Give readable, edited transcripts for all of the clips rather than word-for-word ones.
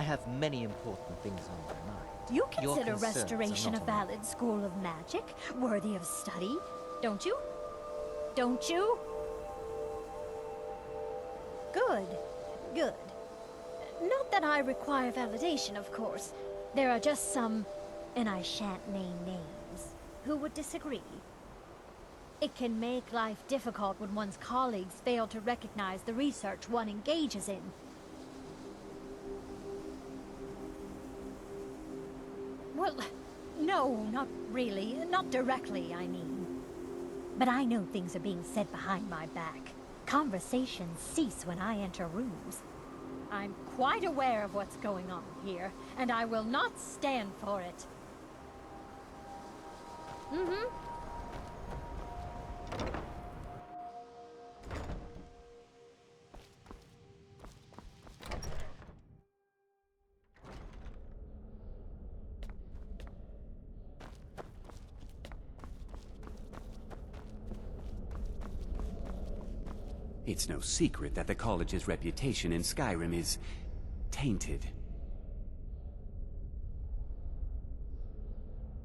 have many important things on my mind. You Your consider concerns are restoration not a on me. valid school of magic, worthy of study, don't you? Don't you? Good. Good. Not that I require validation, of course. There are just some, and I shan't name names, who would disagree. It can make life difficult when one's colleagues fail to recognize the research one engages in. Well, no, not really. Not directly, I mean. But I know things are being said behind my back. Conversations cease when I enter rooms. I'm quite aware of what's going on here, and I will not stand for it. It's no secret that the college's reputation in Skyrim is tainted.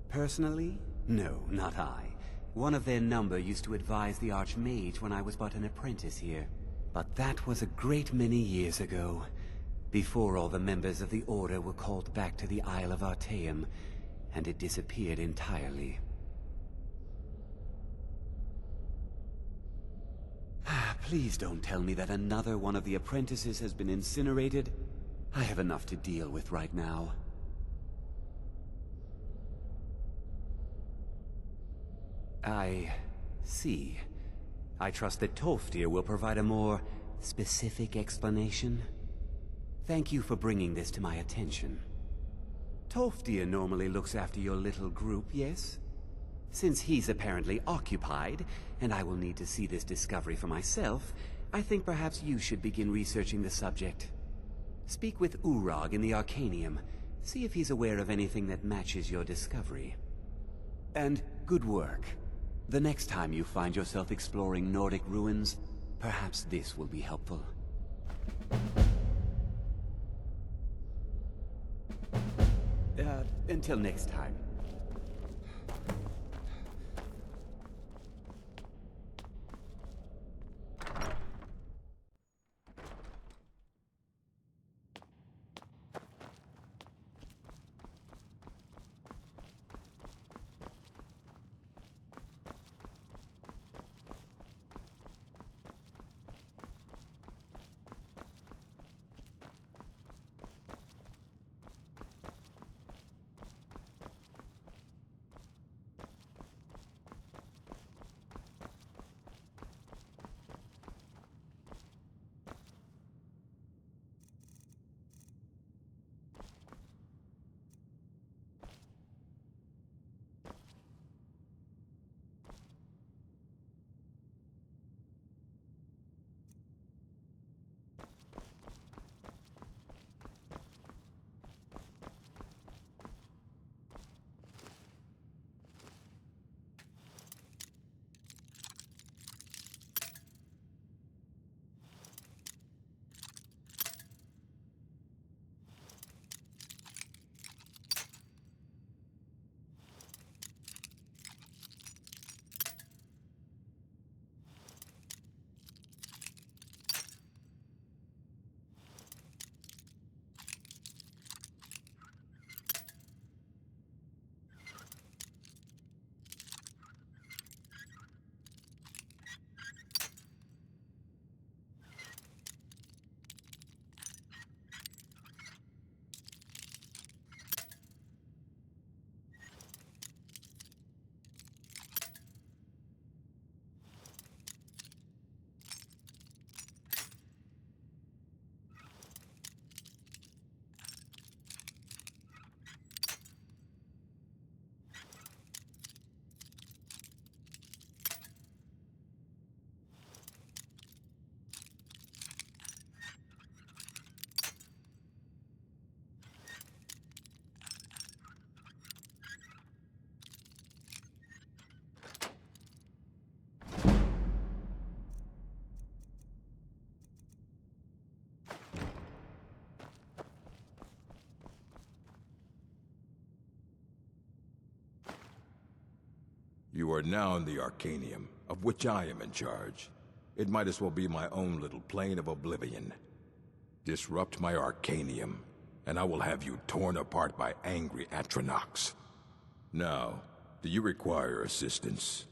Personally? No, not I. One of their number used to advise the Archmage when I was but an apprentice here. But that was a great many years ago, before all the members of the Order were called back to the Isle of Arcanaeum, and it disappeared entirely. Please don't tell me that another one of the apprentices has been incinerated. I have enough to deal with right now. I see. I trust that Tolfdir will provide a more specific explanation. Thank you for bringing this to my attention. Tolfdir normally looks after your little group, yes? Since he's apparently occupied, and I will need to see this discovery for myself, I think perhaps you should begin researching the subject. Speak with Urag in the Arcanaeum. See if he's aware of anything that matches your discovery. And good work. The next time you find yourself exploring Nordic ruins, perhaps this will be helpful. Until next time. You are now in the Arcanaeum, of which I am in charge. It might as well be my own little plane of oblivion. Disrupt my Arcanaeum, and I will have you torn apart by angry Atronachs. Now, do you require assistance?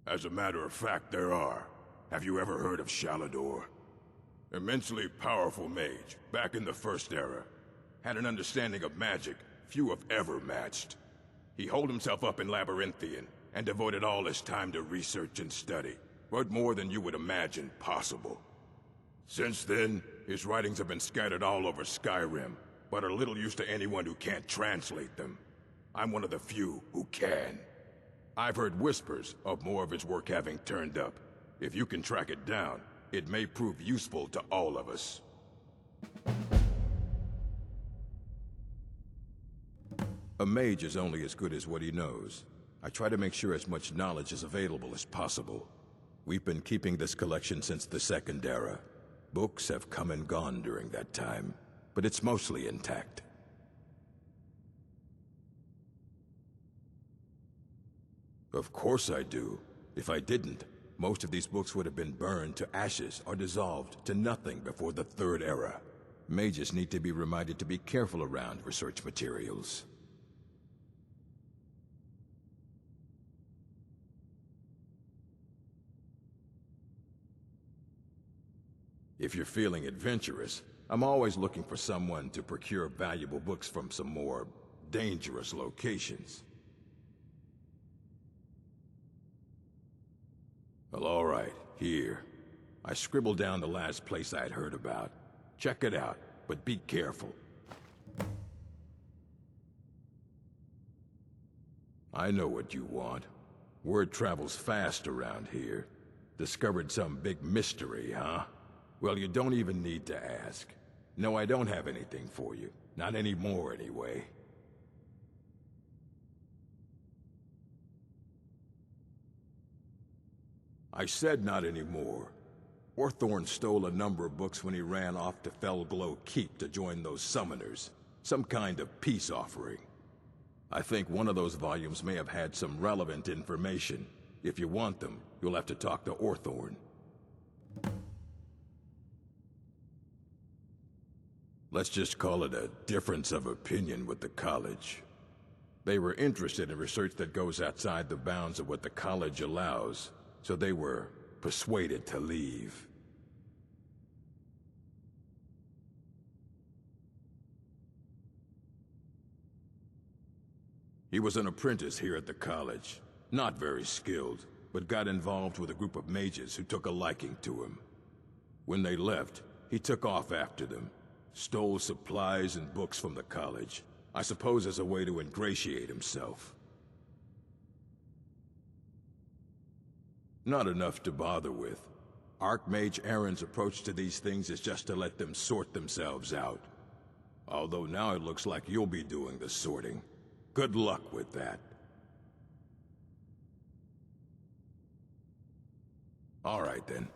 As a matter of fact, there are. Have you ever heard of Shalador? Immensely powerful mage, back in the First Era. Had an understanding of magic few have ever matched. He holed himself up in Labyrinthian, and devoted all his time to research and study, but more than you would imagine possible. Since then, his writings have been scattered all over Skyrim, but are little use to anyone who can't translate them. I'm one of the few who can. I've heard whispers of more of his work having turned up. If you can track it down, it may prove useful to all of us. A mage is only as good as what he knows. I try to make sure as much knowledge is available as possible. We've been keeping this collection since the Second Era. Books have come and gone during that time, but it's mostly intact. Of course I do. If I didn't, most of these books would have been burned to ashes or dissolved to nothing before the Third Era. Mages need to be reminded to be careful around research materials. If you're feeling adventurous, I'm always looking for someone to procure valuable books from some more dangerous locations. Well, all right, here. I scribbled down the last place I'd heard about. Check it out, but be careful. I know what you want. Word travels fast around here. Discovered some big mystery, huh? Well, you don't even need to ask. No, I don't have anything for you. Not anymore, anyway. I said not anymore. Orthorn stole a number of books when he ran off to Felglow Keep to join those summoners. Some kind of peace offering. I think one of those volumes may have had some relevant information. If you want them, you'll have to talk to Orthorn. Let's just call it a difference of opinion with the college. They were interested in research that goes outside the bounds of what the college allows, so they were persuaded to leave. He was an apprentice here at the college. Not very skilled, but got involved with a group of mages who took a liking to him. When they left, he took off after them. Stole supplies and books from the college, I suppose as a way to ingratiate himself. Not enough to bother with. Archmage Aaron's approach to these things is just to let them sort themselves out. Although now it looks like you'll be doing the sorting. Good luck with that. All right then.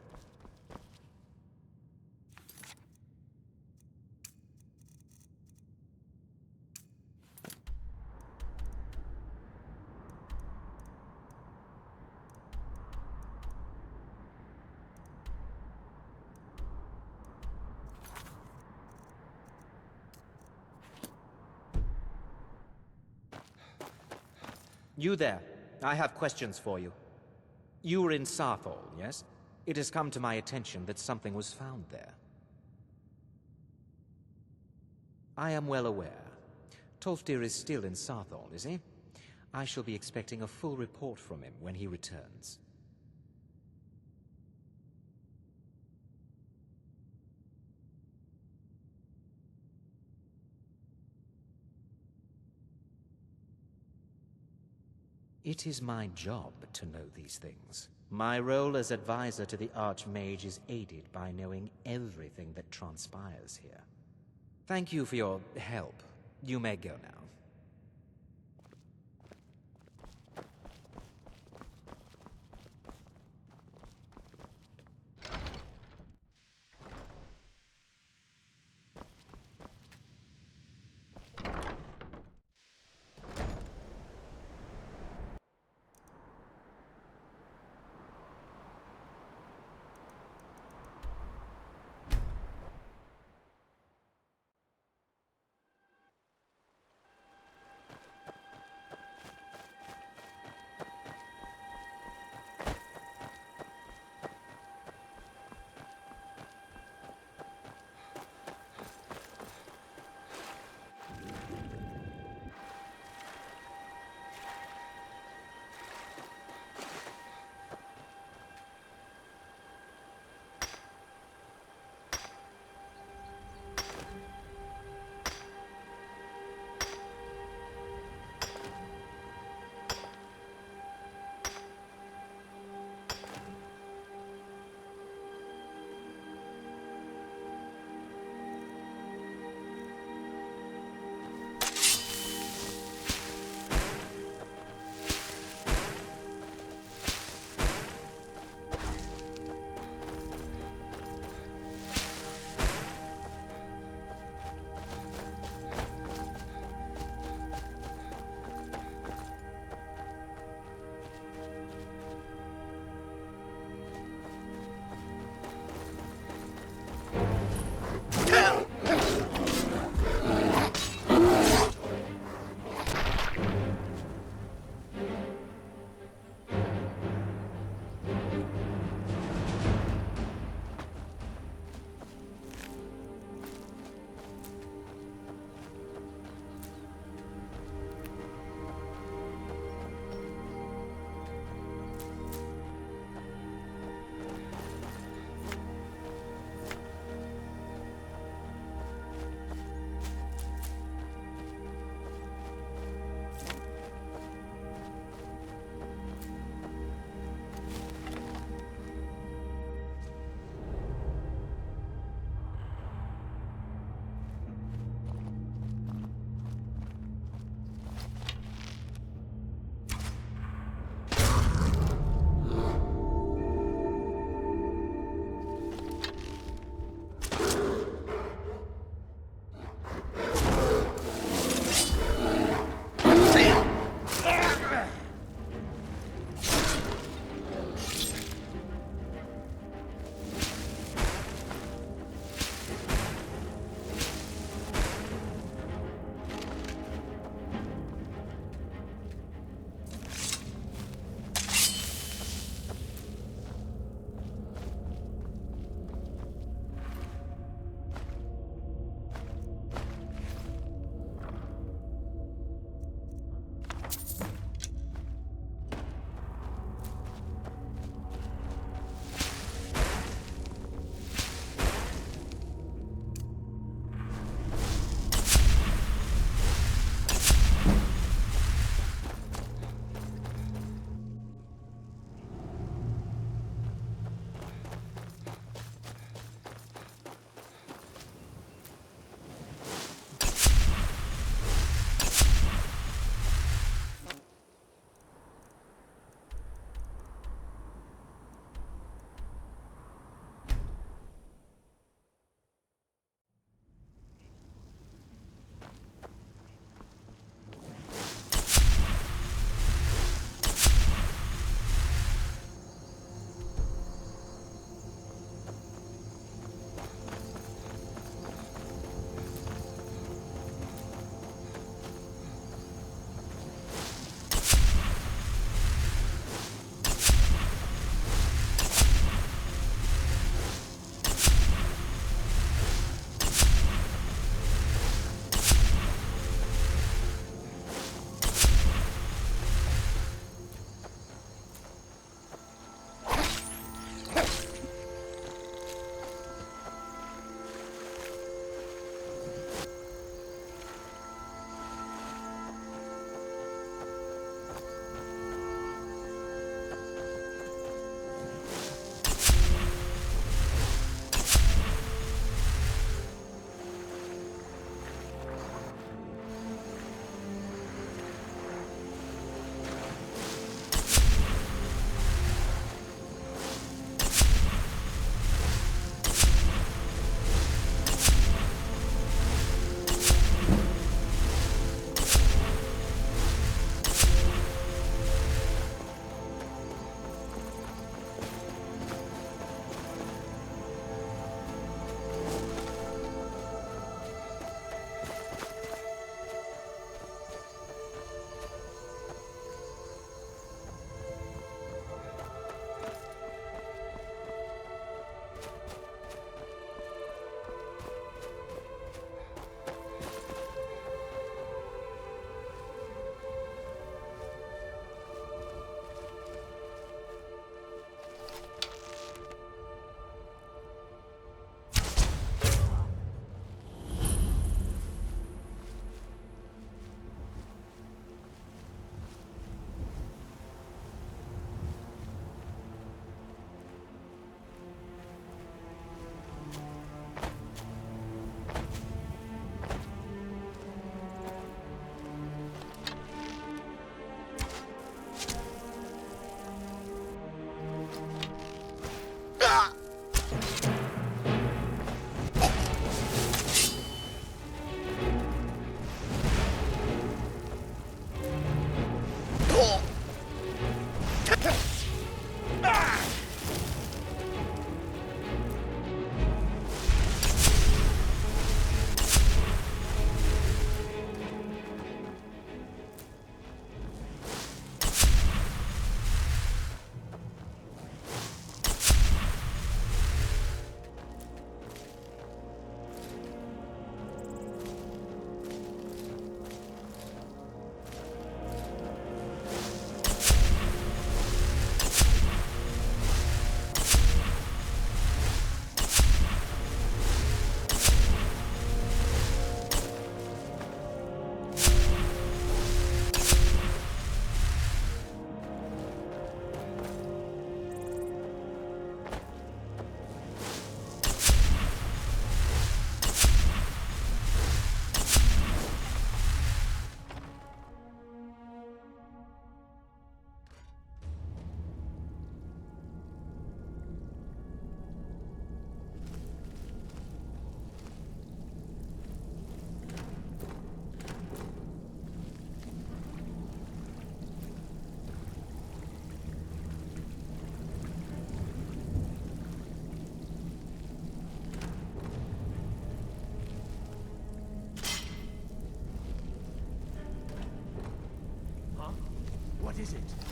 You there. I have questions for you. You were in Sarthol, yes? It has come to my attention that something was found there. I am well aware. Tolfdir is still in Sarthol, is he? I shall be expecting a full report from him when he returns. It is my job to know these things. My role as advisor to the Archmage is aided by knowing everything that transpires here. Thank you for your help. You may go now. is it?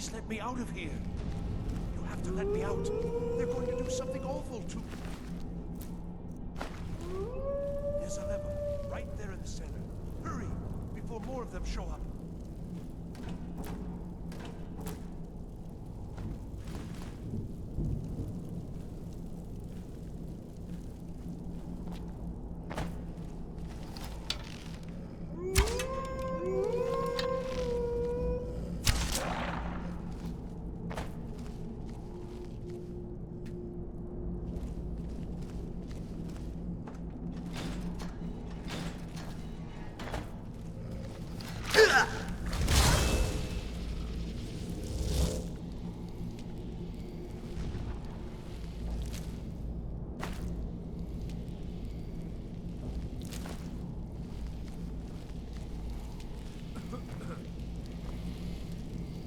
Please let me out of here. You have to let me out. They're going to do something awful to me. There's a lever, right there in the center. Hurry, before more of them show up.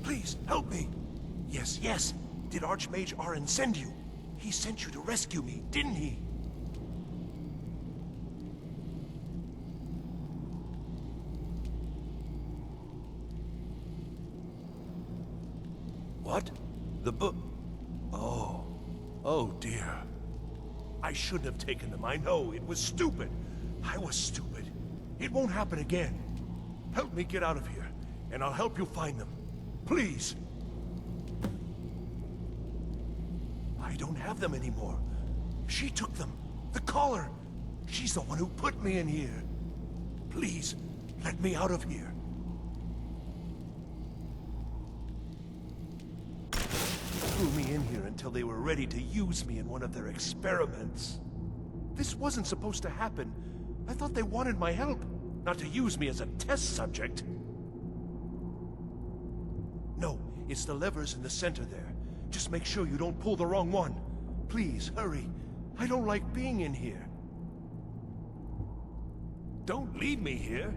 Please, help me! Yes, yes! Did Archmage Arin send you? He sent you to rescue me, didn't he? What? The book? Oh. Oh, dear. I shouldn't have taken them, I know. It was stupid. I was stupid. It won't happen again. Help me get out of here, and I'll help you find them. Please! I don't have them anymore. She took them. The collar. She's the one who put me in here. Please, let me out of here. They threw me in here until they were ready to use me in one of their experiments. This wasn't supposed to happen. I thought they wanted my help, not to use me as a test subject. No, it's the levers in the center there. Just make sure you don't pull the wrong one. Please, hurry. I don't like being in here. Don't leave me here.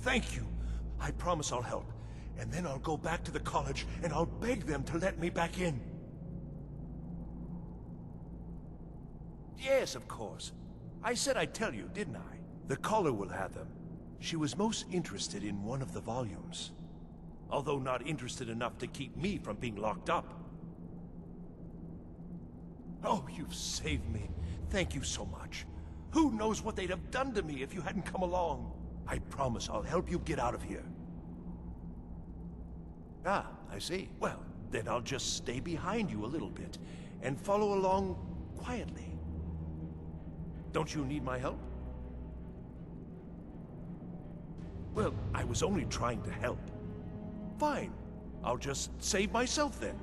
Thank you. I promise I'll help. And then I'll go back to the college and I'll beg them to let me back in. Yes, of course. I said I'd tell you, didn't I? The caller will have them. She was most interested in one of the volumes. Although not interested enough to keep me from being locked up. Oh, you've saved me. Thank you so much. Who knows what they'd have done to me if you hadn't come along? I promise I'll help you get out of here. Ah, I see. Well, then I'll just stay behind you a little bit and follow along quietly. Don't you need my help? Well, I was only trying to help. Fine. I'll just save myself then.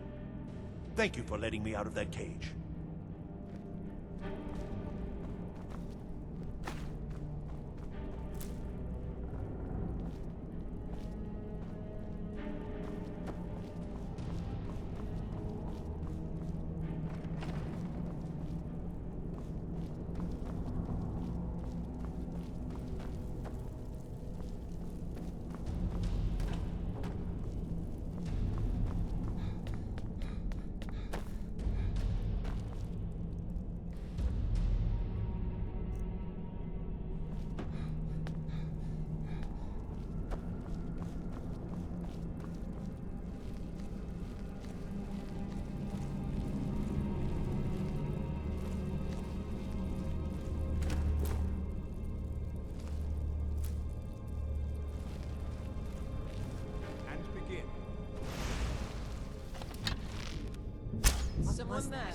Thank you for letting me out of that cage. Someone there?